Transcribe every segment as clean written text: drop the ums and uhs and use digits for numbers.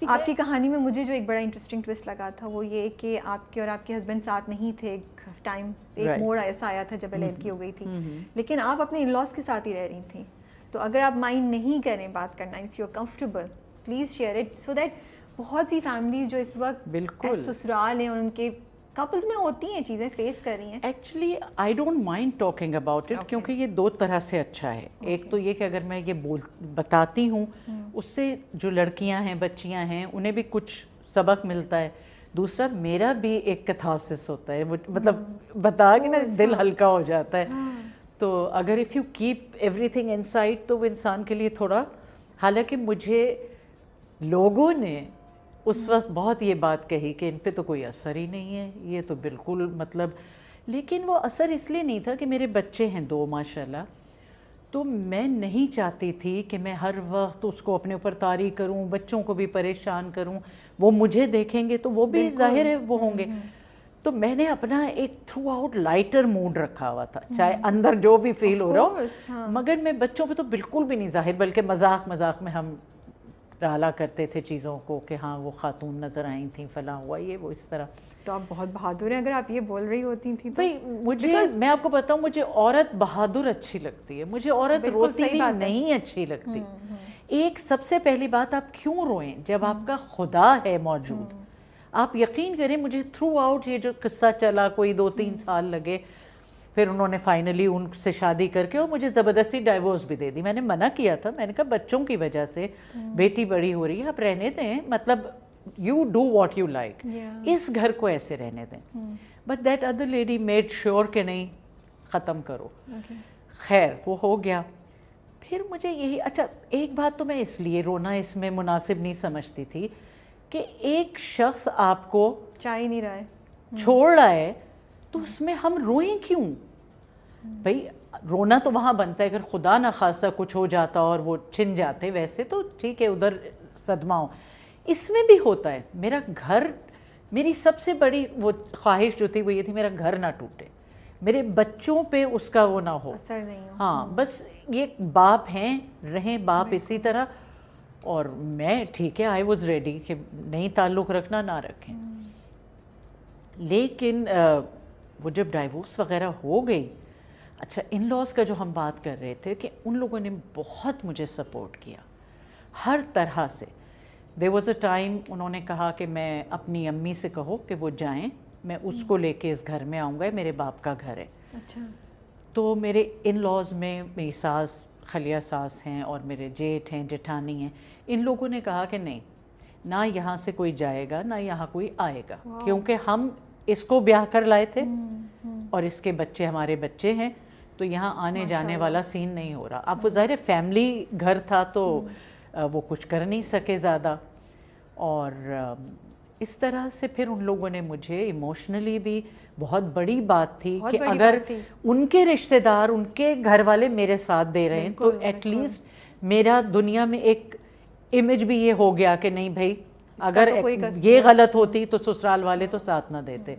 آپ کی کہانی میں مجھے جو ایک بڑا انٹرسٹنگ ٹوسٹ لگا تھا وہ یہ کہ آپ کے اور آپ کے ہسبینڈ ساتھ نہیں تھے، ایک موڑ ایسا آیا تھا جب علیحدگی ہو گئی تھی، لیکن آپ اپنے ان لاز کے ساتھ ہی رہ رہی تھیں. تو اگر آپ مائنڈ نہیں کریں بات کرنا، if you are comfortable please share it, so that بہت سی فیملیز جو اس وقت بالکل سسرال ہیں اور ان کے کپلز میں ہوتی ہیں چیزیں فیس کر رہی ہیں. Actually I don't mind talking about it, کیونکہ یہ دو طرح سے اچھا ہے. ایک تو یہ کہ اگر میں یہ بتاتی ہوں اس سے جو لڑکیاں ہیں بچیاں ہیں انہیں بھی کچھ سبق ملتا ہے. دوسرا میرا بھی ایک کیتھارسس ہوتا ہے، مطلب بتا کے نا دل ہلکا ہو جاتا ہے. تو اگر if you keep every thing in side تو وہ انسان کے لیے تھوڑا، حالانکہ مجھے لوگوں نے اس وقت بہت یہ بات کہی کہ ان پہ تو کوئی اثر ہی نہیں ہے، یہ تو بالکل مطلب، لیکن وہ اثر اس لیے نہیں تھا کہ میرے بچے ہیں 2 ماشاءاللہ، تو میں نہیں چاہتی تھی کہ میں ہر وقت اس کو اپنے اوپر طاری کروں، بچوں کو بھی پریشان کروں. وہ مجھے دیکھیں گے تو وہ بھی ظاہر ہے وہ ہوں گے. تو میں نے اپنا ایک تھرو آؤٹ لائٹر موڈ رکھا ہوا تھا، چاہے اندر جو بھی فیل ہو رہا ہو، مگر میں بچوں پہ تو بالکل بھی نہیں ظاہر، بلکہ مذاق میں ہم ڈالا کرتے تھے چیزوں کو کہ ہاں وہ خاتون نظر آئی تھیں، فلاں ہوا یہ وہ اس طرح. تو آپ بہت بہادر ہیں اگر آپ یہ بول رہی ہوتی تھیں. بھائی مجھے، میں آپ کو بتاؤں، مجھے عورت بہادر اچھی لگتی ہے، مجھے عورت روتی بھی نہیں اچھی لگتی. ایک سب سے پہلی بات، آپ کیوں روئیں جب آپ کا خدا ہے موجود. آپ یقین کریں مجھے تھرو آؤٹ یہ جو قصہ چلا، کوئی 2-3 سال لگے، پھر انہوں نے فائنلی ان سے شادی کر کے اور مجھے زبردستی ڈائیورس بھی دے دی. میں نے منع کیا تھا، میں نے کہا بچوں کی وجہ سے بیٹی بڑی ہو رہی ہے، آپ رہنے دیں، مطلب you do what you like, اس گھر کو ایسے رہنے دیں. But that other lady made sure کہ نہیں ختم کرو. خیر وہ ہو گیا. پھر مجھے یہی، اچھا ایک بات تو میں اس لیے رونا اس میں مناسب نہیں سمجھتی تھی کہ ایک شخص آپ کو چاہ نہیں رہا ہے، چھوڑ رہا ہے، تو اس میں ہم روئیں کیوں؟ بھائی رونا تو وہاں بنتا ہے اگر خدا نہ خواستہ کچھ ہو جاتا اور وہ چھن جاتے، ویسے تو ٹھیک ہے ادھر صدمہ ہو. اس میں بھی ہوتا ہے. میرا گھر، میری سب سے بڑی وہ خواہش جو تھی وہ یہ تھی میرا گھر نہ ٹوٹے، میرے بچوں پہ اس کا وہ نہ ہو، اثر نہیں ہو. ہاں بس یہ باپ ہیں، رہیں باپ اسی طرح. اور میں ٹھیک ہے آئی واز ریڈی کہ نہیں تعلق رکھنا نہ رکھیں. لیکن وہ جب ڈائیورس وغیرہ ہو گئی، اچھا ان لاز کا جو ہم بات کر رہے تھے کہ ان لوگوں نے بہت مجھے سپورٹ کیا ہر طرح سے. دیر واز اے ٹائم انہوں نے کہا کہ میں اپنی امی سے کہو کہ وہ جائیں، میں اس کو لے کے اس گھر میں آؤں گا، میرے باپ کا گھر ہے. اچھا. تو میرے ان لاز میں میری ساس، خلیہ ساس ہیں اور میرے جیٹھ ہیں، جٹھانی ہیں، ان لوگوں نے کہا کہ نہیں، نہ یہاں سے کوئی جائے گا نہ یہاں کوئی آئے گا، کیونکہ ہم اس کو بیاہ کر لائے تھے اور اس کے بچے ہمارے بچے ہیں، تو یہاں آنے جانے والا سین نہیں ہو رہا. اب وہ ظاہر فیملی گھر تھا تو وہ کچھ کر نہیں سکے زیادہ. اور اس طرح سے پھر ان لوگوں نے مجھے ایموشنلی بھی، بہت بڑی بات تھی کہ اگر ان کے رشتہ دار، ان کے گھر والے میرے ساتھ دے رہے ہیں تو ایٹ لیسٹ میرا دنیا میں ایک امیج بھی یہ ہو گیا کہ نہیں بھائی اگر یہ غلط ہوتی تو سسرال والے تو ساتھ نہ دیتے.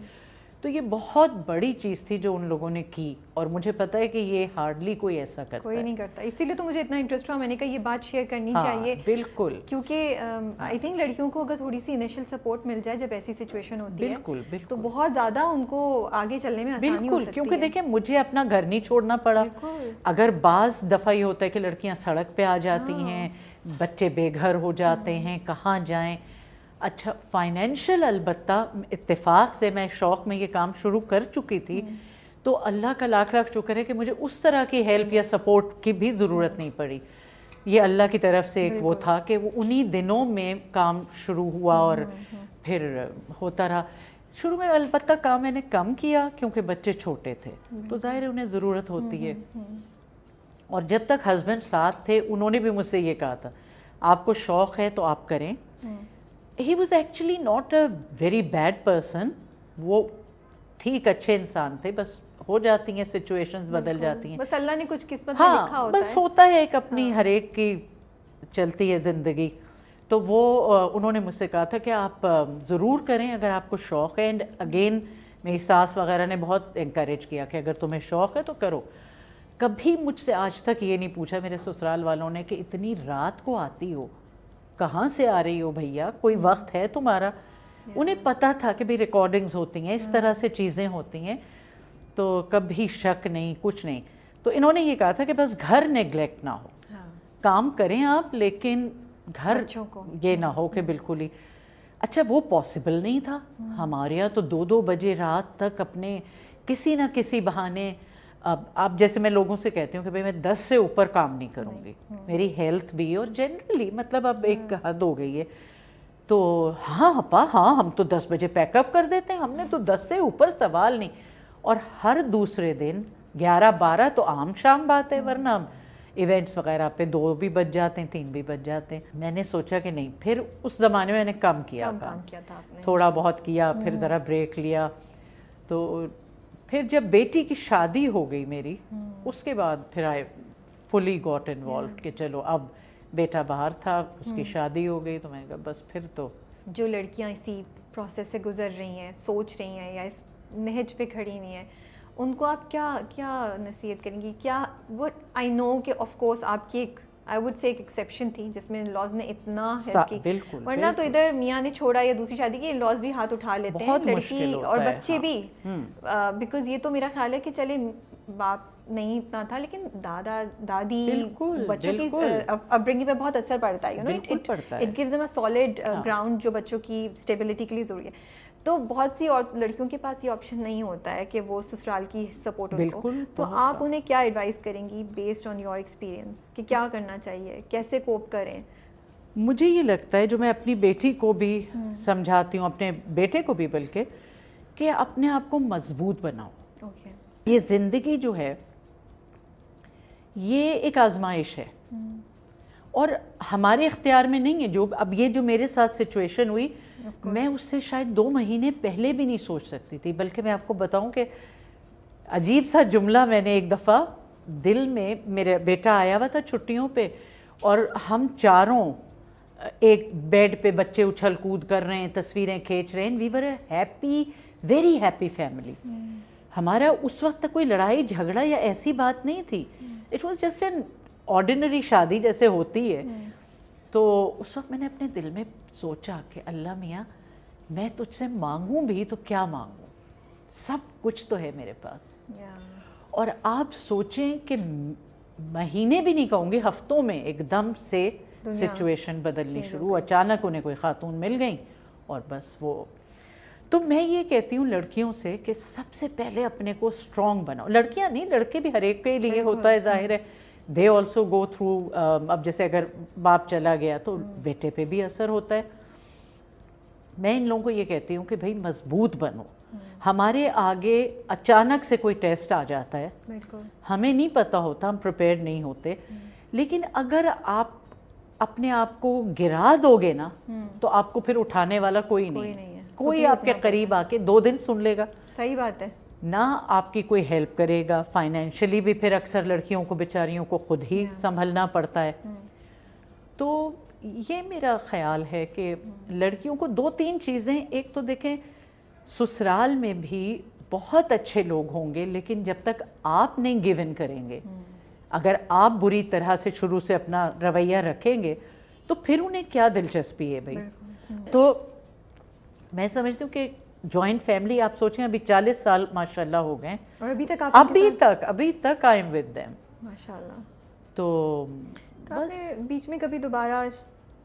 تو یہ بہت بڑی چیز تھی جو ان لوگوں نے کی، اور مجھے پتہ ہے کہ یہ ہارڈلی کوئی ایسا کرتا ہے، کوئی نہیں کرتا. اسی لیے تو مجھے اتنا انٹرسٹ ہوا، میں نے کہا یہ بات شیئر کرنی چاہیے. بالکل، کیونکہ آئی تھنک لڑکیوں کو اگر تھوڑی سی انیشل سپورٹ مل جائے جب ایسی سچویشن ہوتی ہے، بالکل تو بہت زیادہ ان کو آگے چلنے میں آسانی ہو سکتی ہے. بالکل، کیونکہ دیکھیں مجھے اپنا گھر نہیں چھوڑنا پڑا. اگر بعض دفعہ یہ ہوتا ہے کہ لڑکیاں سڑک پہ آ جاتی ہیں، بچے بے گھر ہو جاتے ہیں، کہاں جائیں. اچھا فائنینشیل، البتہ اتفاق سے میں شوق میں یہ کام شروع کر چکی تھی، تو اللہ کا لاکھ لاکھ شکر ہے کہ مجھے اس طرح کی ہیلپ یا سپورٹ کی بھی ضرورت نہیں پڑی. یہ اللہ کی طرف سے ایک وہ تھا کہ وہ انہی دنوں میں کام شروع ہوا اور پھر ہوتا رہا. شروع میں البتہ کام میں نے کم کیا کیونکہ بچے چھوٹے تھے تو ظاہر ہے انہیں ضرورت ہوتی ہے. اور جب تک ہسبینڈ ساتھ تھے انہوں نے بھی مجھ سے یہ کہا تھا آپ کو شوق ہے تو آپ کریں. He was actually not a very bad person. وہ ٹھیک اچھے انسان تھے، بس ہو جاتی ہیں سچویشنز، بدل جاتی ہیں، بس اللہ نے کچھ قسمت میں لکھا ہوتا ہے. بس ہوتا ہے ایک اپنی ہر ایک کی چلتی ہے زندگی. تو وہ انہوں نے مجھ سے کہا تھا کہ آپ ضرور کریں اگر آپ کو شوق ہے. اینڈ اگین میری ساس وغیرہ نے بہت انکریج کیا کہ اگر تمہیں شوق ہے تو کرو. کبھی مجھ سے آج تک یہ نہیں پوچھا میرے سسرال والوں نے کہ اتنی رات کو آتی ہو کہاں سے آ رہی ہو بھیا, کوئی وقت ہے تمہارا. انہیں پتہ تھا کہ بھئی ریکارڈنگز ہوتی ہیں, اس طرح سے چیزیں ہوتی ہیں, تو کبھی شک نہیں, کچھ نہیں. تو انہوں نے یہ کہا تھا کہ بس گھر نیگلیکٹ نہ ہو, کام کریں آپ لیکن گھر یہ نہ ہو کہ بالکل ہی. اچھا وہ پاسبل نہیں تھا ہمارے یہاں, تو 2 بجے رات تک اپنے کسی نہ کسی بہانے. اب جیسے میں لوگوں سے کہتی ہوں کہ بھئی میں 10 سے اوپر کام نہیں کروں گی, میری ہیلتھ بھی اور جنرلی مطلب اب ایک حد ہو گئی ہے. تو ہاں ابا ہاں ہم تو 10 بجے پیک اپ کر دیتے ہیں, ہم نے تو 10 سے اوپر سوال نہیں. اور ہر دوسرے دن 11-12 تو عام شام بات ہے, ورنہ ایونٹس وغیرہ پہ 2 بھی بج جاتے ہیں, 3 بھی بج جاتے ہیں. میں نے سوچا کہ نہیں, پھر اس زمانے میں نے کم کیا تھا, تھوڑا بہت کیا, پھر ذرا بریک لیا. تو پھر جب بیٹی کی شادی ہو گئی میری, اس کے بعد پھر آئی فلی گاٹ انوالوڈ کہ چلو اب بیٹا باہر تھا, اس کی شادی ہو گئی, تو میں نے کہا بس پھر تو. جو لڑکیاں اسی پروسیس سے گزر رہی ہیں, سوچ رہی ہیں یا اس نہج پہ کھڑی ہوئی ہیں, ان کو آپ کیا نصیحت کریں گی؟ کیا وہ آئی نو کہ آف کورس آپ کی ایک آئی وڈ سے ایک ایکسیپشن تھی جس میں لاز نے اتنا ہیلپ کی, ورنہ تو ادھر میاں نے چھوڑا یا دوسری شادی کی, لاز بھی ہاتھ اٹھا لیتے ہیں, لڑکی اور بچے بھی, بیکاز یہ تو میرا خیال ہے کہ چلے باپ نہیں اتنا تھا, لیکن دادا دادی بچوں کی اپبرنگنگ پہ بہت اثر پڑتا ہے. It gives them a solid ground جو بچوں کی اسٹیبلٹی کے لیے ضروری ہے. تو بہت سی اور لڑکیوں کے پاس یہ آپشن نہیں ہوتا ہے کہ وہ سسرال کی سپورٹ ان کو, تو آپ انہیں کیا ایڈوائز کریں گی بیسڈ آن یور ایکسپیرینس کہ کیا کرنا چاہیے, کیسے کوپ کریں؟ مجھے یہ لگتا ہے, جو میں اپنی بیٹی کو بھی سمجھاتی ہوں, اپنے بیٹے کو بھی, بلکہ کہ اپنے آپ کو مضبوط بناؤ. یہ زندگی جو ہے یہ ایک آزمائش ہے اور ہمارے اختیار میں نہیں ہے. جو اب یہ جو میرے ساتھ سچویشن ہوئی, میں اس سے شاید 2 مہینے پہلے بھی نہیں سوچ سکتی تھی. بلکہ میں آپ کو بتاؤں کہ عجیب سا جملہ میں نے ایک دفعہ دل میں, میرا بیٹا آیا ہوا تھا چھٹیوں پہ اور ہم چاروں ایک بیڈ پہ بچے اچھل کود کر رہے ہیں, تصویریں کھینچ رہے ہیں. We were a happy, very happy family. ہمارا اس وقت تک کوئی لڑائی جھگڑا یا ایسی بات نہیں تھی. It was just an ordinary شادی جیسے ہوتی ہے. تو اس وقت میں نے اپنے دل میں سوچا کہ اللہ میاں میں تجھ سے مانگوں بھی تو کیا مانگوں, سب کچھ تو ہے میرے پاس. اور آپ سوچیں کہ مہینے بھی نہیں کہوں گے, ہفتوں میں ایک دم سے سچویشن بدلنی شروع, اچانک انہیں کوئی خاتون مل گئیں اور بس وہ. تو میں یہ کہتی ہوں لڑکیوں سے کہ سب سے پہلے اپنے کو اسٹرانگ بناؤ. لڑکیاں نہیں, لڑکے بھی ہر ایک کے لیے ہوتا ہے, ظاہر ہے دے آلسو گو تھرو. اب جیسے اگر باپ چلا گیا تو بیٹے پہ بھی اثر ہوتا ہے. میں ان لوگوں کو یہ کہتی ہوں کہ بھائی مضبوط بنو. ہمارے آگے اچانک سے کوئی ٹیسٹ آ جاتا ہے, ہمیں نہیں پتہ ہوتا, ہم پریپیئرڈ نہیں ہوتے, لیکن اگر آپ اپنے آپ کو گرا دو گے نا تو آپ کو پھر اٹھانے والا کوئی نہیں ہے. کوئی آپ کے قریب آ کے 2 دن سن لے گا, صحیح بات ہے, نہ آپ کی کوئی ہیلپ کرے گا. فائنینشلی بھی پھر اکثر لڑکیوں کو بیچاریوں کو خود ہی سنبھلنا پڑتا ہے. تو یہ میرا خیال ہے کہ لڑکیوں کو 2-3 چیزیں, ایک تو دیکھیں سسرال میں بھی بہت اچھے لوگ ہوں گے, لیکن جب تک آپ نہیں گیو ان کریں گے, اگر آپ بری طرح سے شروع سے اپنا رویہ رکھیں گے تو پھر انہیں کیا دلچسپی ہے بھائی. تو میں سمجھتی ہوں کہ جوائنٹ فیملی, آپ سوچیں ابھی 40 سال ماشاءاللہ ہو گئے اور ابھی تک آئی ایم ود دیم ماشاءاللہ. تو بیچ میں کبھی دوبارہ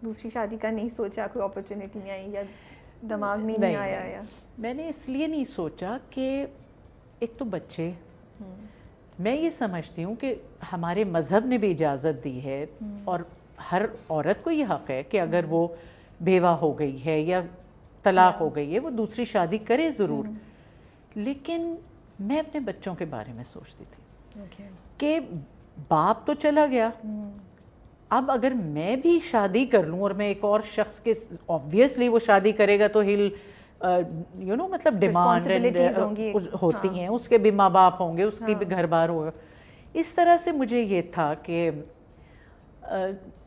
دوسری شادی کا نہیں سوچا, کوئی اپرچونٹی نہیں آئی یا دماغ میں نہیں آیا؟ یا میں نے اس لیے نہیں سوچا کہ ایک تو بچے, میں یہ سمجھتی ہوں کہ ہمارے مذہب نے بھی اجازت دی ہے اور ہر عورت کو یہ حق ہے کہ اگر وہ بیوہ ہو گئی ہے یا طلاق ہو گئی ہے وہ دوسری شادی کرے ضرور. لیکن میں اپنے بچوں کے بارے میں سوچتی تھی کہ باپ تو چلا گیا, اب اگر میں بھی شادی کر لوں اور میں ایک اور شخص کے, آبویسلی وہ شادی کرے گا تو ہل مطلب ڈیمانڈ ہوتی ہیں, اس کے بھی ماں باپ ہوں گے, اس کی بھی گھر بار ہوگا. اس طرح سے مجھے یہ تھا کہ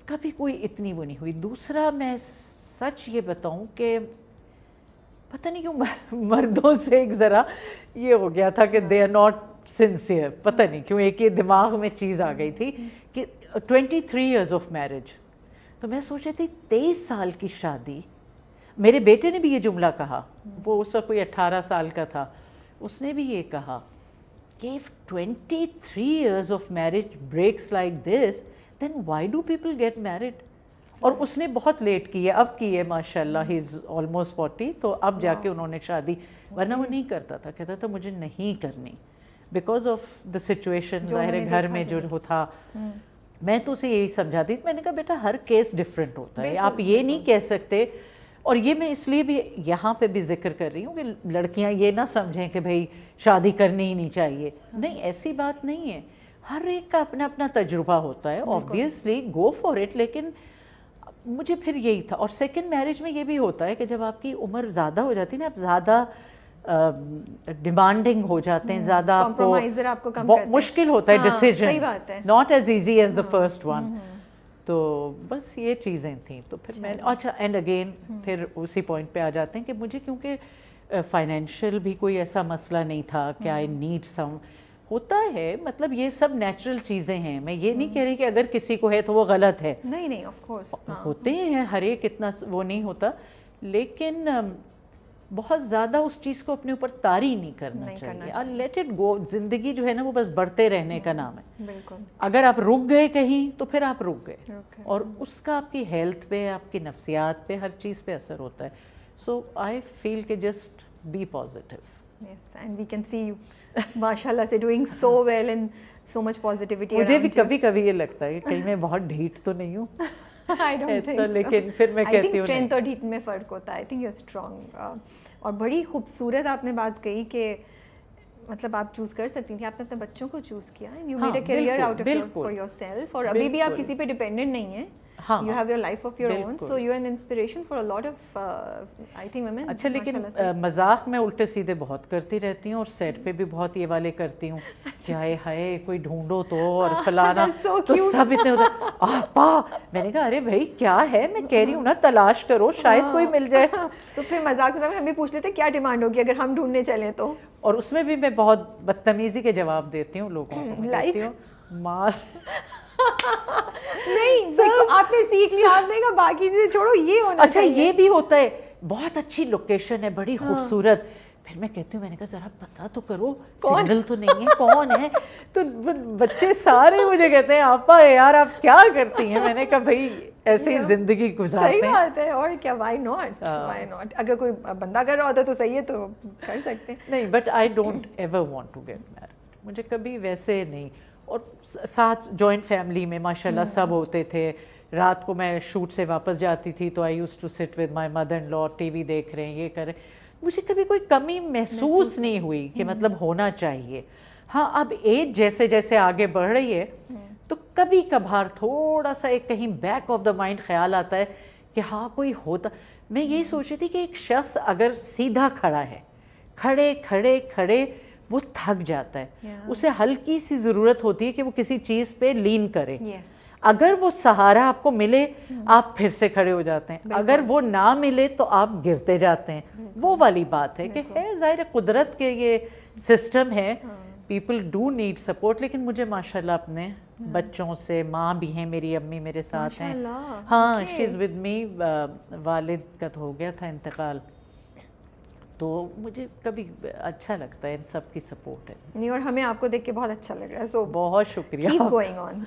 کبھی کوئی اتنی وہ نہیں ہوئی. دوسرا میں سچ یہ بتاؤں کہ پتہ نہیں کیوں مردوں سے ایک ذرا یہ ہو گیا تھا کہ دے آر ناٹ سنسیئر, پتہ نہیں کیوں ایک یہ دماغ میں چیز آ گئی تھی کہ 23 years of marriage, تو میں سوچ رہی تھی 23 سال کی شادی. میرے بیٹے نے بھی یہ جملہ کہا, وہ اس وقت کوئی 18 سال کا تھا, اس نے بھی یہ کہا کہ if 23 years of marriage breaks like this, then why do people get married? اور اس نے بہت لیٹ کی ہے, اب کی ہے ماشاء اللہ, ہی از آلموسٹ 40, تو اب جا کے انہوں نے شادی, ورنہ وہ نہیں کرتا تھا, کہتا تھا مجھے نہیں کرنی بیکاز آف دا سچویشن, ظاہر ہے گھر میں جو تھا. میں تو اسے یہی سمجھاتی تھی, میں نے کہا بیٹا ہر کیس ڈفرینٹ ہوتا ہے, آپ یہ نہیں کہہ سکتے. اور یہ میں اس لیے بھی یہاں پہ بھی ذکر کر رہی ہوں کہ لڑکیاں یہ نہ سمجھیں کہ بھئی شادی کرنی ہی نہیں چاہیے, نہیں ایسی بات نہیں ہے, ہر ایک کا اپنا اپنا تجربہ ہوتا ہے, obviously go for it. لیکن مجھے پھر یہی تھا. اور سیکنڈ میرج میں یہ بھی ہوتا ہے کہ جب آپ کی عمر زیادہ ہو جاتی ہے نا, آپ زیادہ ڈیمانڈنگ ہو جاتے ہیں, زیادہ آپ کو مشکل ہوتا ہے decision, not as easy as the first one. تو بس یہ چیزیں تھیں. تو پھر میں اچھا اینڈ اگین پھر اسی پوائنٹ پہ آ جاتے ہیں کہ مجھے کیونکہ فائنینشیل بھی کوئی ایسا مسئلہ نہیں تھا کہ آئی نیڈ سم, ہوتا ہے مطلب یہ سب نیچرل چیزیں ہیں. میں یہ نہیں کہہ رہی کہ اگر کسی کو ہے تو وہ غلط ہے, نہیں آف کورس ہوتے ہیں, ہر ایک اتنا وہ نہیں ہوتا, لیکن بہت زیادہ اس چیز کو اپنے اوپر طاری نہیں کرنا چاہیے. Late it go. زندگی جو ہے نا وہ بس بڑھتے رہنے کا نام ہے. بالکل. اگر آپ رک گئے کہیں تو پھر آپ رک گئے, اور اس کا آپ کی ہیلتھ پہ, آپ کی نفسیات پہ, ہر چیز پہ اثر ہوتا ہے. سو آئی فیل کہ just be positive. Yes, and we can see you, mashallah, سے doing so well and so much positivity. مجھے بھی کبھی کبھی یہ لگتا ہے کہ کہیں میں بہت ڈھیٹ تو نہیں ہوں. I don't think so. لیکن پھر میں کہتی ہوں, I think strength اور ڈھیٹ میں فرق ہوتا ہے. I think you're strong. اور بڑی خوبصورت آپ نے بات کہی کہ مطلب آپ چوز کر سکتی تھیں, آپ نے اپنے بچوں کو چوز کیا, you made a career out of for yourself, اور ابھی بھی آپ کسی پہ ڈیپینڈنٹ نہیں ہیں. You have your life of your own, so you are an inspiration for a lot of I think women. اچھا لیکن مذاق میں الٹے سیدھے بہت کرتی رہتی ہوں, اور سیٹ پہ بھی بہت یہ والے کرتی ہوں کہ ہائے کوئی ڈھونڈو تو, اور فلانا, تو سب اتنے ہوتا آپا. میں نے کہا ارے بھائی کیا ہے, میں کہہ رہی ہوں نا تلاش کرو, شاید کوئی مل جائے. تو پھر مذاق میں ہم بھی پوچھ لیتے کیا ڈیمانڈ ہوگی اگر ہم ڈھونڈنے چلیں تو, اور اس میں بھی میں بہت بدتمیزی کے جواب دیتی ہوں لوگوں کو. کہتی ہوں مال نہیں, آپ نے سیکھ لیا, آپ نے کہا باقی چیزیں چھوڑو, یہ ہونا. اچھا یہ بھی ہوتا ہے, بہت اچھی لوکیشن ہے, بڑی خوبصورت, پھر میں کہتی ہوں, میں نے کہا ذرا پتا تو کرو سنگل تو نہیں ہے, کون ہے. تو بچے سارے مجھے کہتے ہیں آپا یار آپ کیا کرتی ہیں. میں نے کہا بھائی ایسے ہی زندگی گزارتے ہیں. صحیح بات ہے, اور کیا, وائی ناٹ, اگر کوئی بندہ کر رہا ہوتا تو صحیح ہے, تو کر سکتے ہیں. نہیں, but I don't ever want to get married, مجھے کبھی ویسے نہیں. اور ساتھ جوائنٹ فیملی میں ماشاءاللہ سب ہوتے تھے. رات کو میں شوٹ سے واپس جاتی تھی تو I used to sit with my mother in law, TV دیکھ رہے ہیں, یہ کر رہے ہیں. مجھے کبھی کوئی کمی محسوس نہیں ہوئی کہ مطلب ہونا چاہیے. ہاں اب ایج جیسے جیسے آگے بڑھ رہی ہے تو کبھی کبھار تھوڑا سا ایک کہیں بیک آف دا مائنڈ خیال آتا ہے کہ ہاں کوئی ہوتا. میں یہی سوچ رہی تھی کہ ایک شخص اگر سیدھا کھڑا ہے, کھڑے کھڑے کھڑے وہ تھک جاتا ہے, اسے ہلکی سی ضرورت ہوتی ہے کہ وہ کسی چیز پہ لین کرے. اگر وہ سہارا آپ کو ملے آپ پھر سے کھڑے ہو جاتے ہیں, اگر وہ نہ ملے تو آپ گرتے جاتے ہیں. وہ والی بات ہے کہ ہے ظاہر قدرت کے یہ سسٹم ہے, پیپل ڈو نیڈ سپورٹ. لیکن مجھے ماشاءاللہ اپنے بچوں سے, ماں بھی ہیں میری, امی میرے ساتھ ہیں, ہاں شی از ود می. والد کا تو ہو گیا تھا انتقال, تو مجھے کبھی اچھا لگتا ہے ان سب کی سپورٹ ہے. نہیں, اور ہمیں آپ کو دیکھ کے بہت اچھا لگ رہا ہے, سو بہت شکریہ. Keep going on.